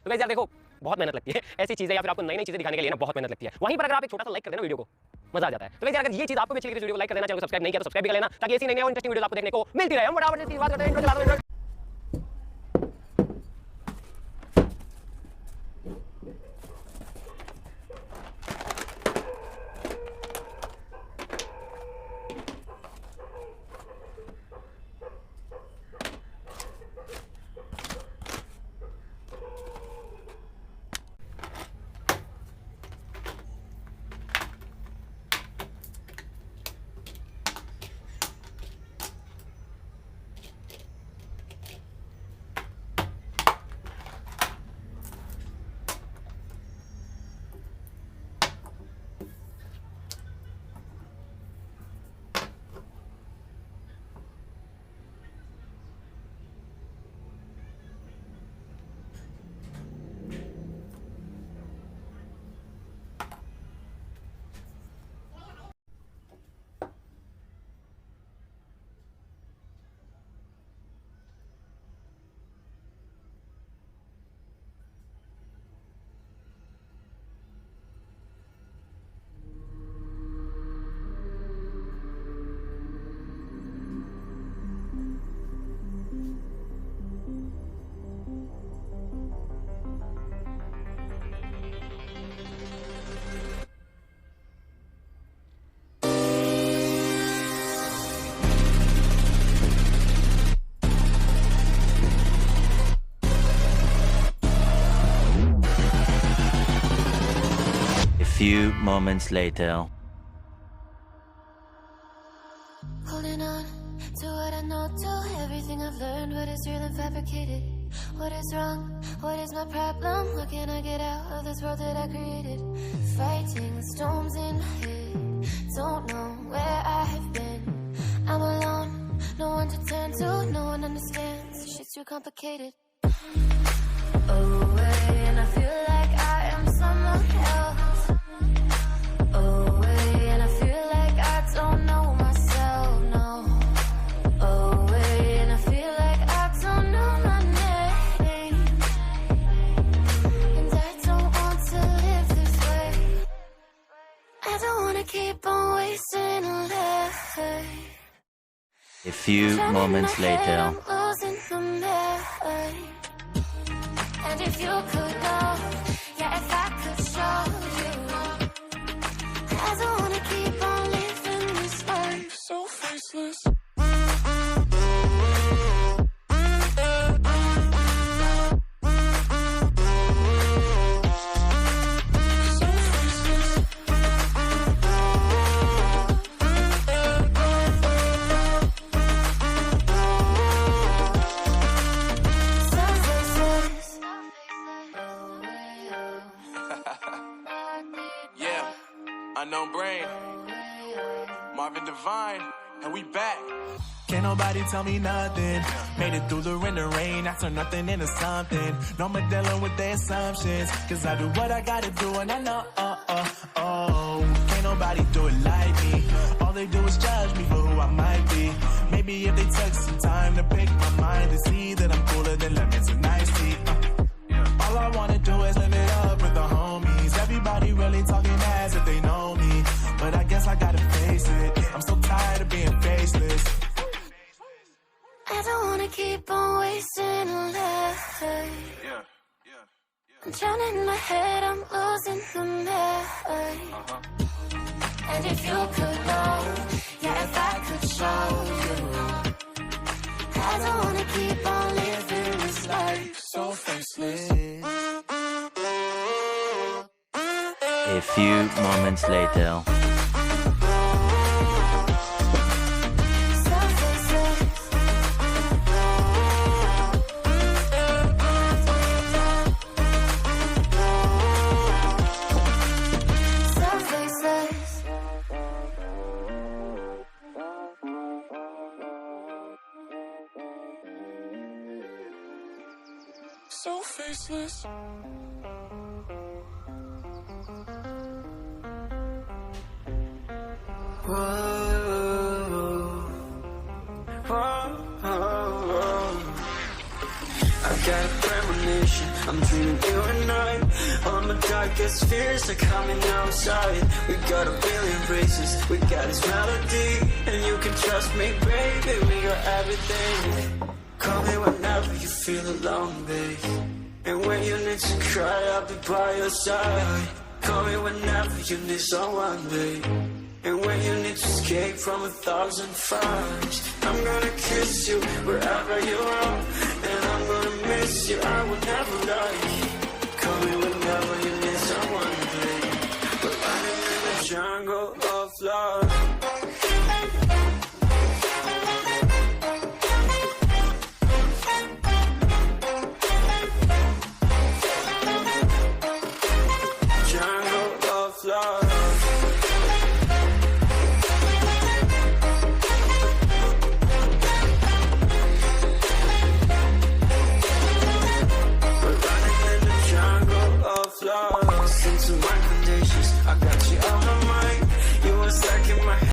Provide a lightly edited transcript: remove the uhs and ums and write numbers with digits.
तो गाइस यार देखो, बहुत मेहनत लगती है ऐसी चीजें या फिर आपको नई नई चीजें दिखाने के लिए ना, बहुत मेहनत लगती है। वहीं पर अगर आप एक छोटा सा लाइक कर देना वीडियो को, मजा आ जाता है। तो गाइस यार अगर ये चीज आपको भी अच्छी लगी तो वीडियो को लाइक कर देना, चैनल को सब्सक्राइब नहीं किया तो सब्सक्राइब भी कर लेना, ताकि ऐसी नई नई और इंटरेस्टिंग वीडियोस आपको देखने को मिलती रहे। हम फटाफट से बात करते हैं, इंट्रो चला दो। Few moments later. Holding on to what I know, to everything I've learned, what is real and fabricated. What is wrong? What is my problem? How can I get out of this world that I created? Fighting storms in my head, don't know where I have been. I'm alone, no one to turn to, no one understands. Shit's too complicated. Away, and I feel like I am someone else. Away, and I feel like I don't know myself, no. Away, and I feel like I don't know my name. And I don't want to live this way. I don't want to keep on wasting a life. A few moments later. I'm losing my mind. And if you could know, yeah, if I could show you, I don't wanna keep on living this life so faceless. Unknown Brain, Marvin Divine, and we back. Can't nobody tell me nothing. Made it through the wind and rain. I turn nothing into something. No more dealing with their assumptions. Cause I do what I gotta do and I know, can't nobody do it like me. All they do is judge me for who I might be. Maybe if they took some time to pick my mind to see that I'm cooler than lemons and iced tea. All I wanna do is live it up with the homies. Everybody really talking as if they know me, but I guess I gotta face it. I'm so tired of being faceless. I don't wanna keep on wasting a life. I'm drowning in my head, I'm losing the mind. And if you could know, yeah, if I could show you, I don't wanna keep on living this life so faceless. A few moments later. So faceless. I got a premonition. imagination. I'm dreaming you and I. All my darkest fears are coming outside. We got a billion races, we got this melody, and you can trust me, baby, we got everything. Call me whenever you feel alone, babe. And when you need to cry, I'll be by your side. Call me whenever you need someone, babe. And when you need to escape from 1,000 fires, I'm gonna kiss you wherever you are. And I'm gonna miss you, I will never lie.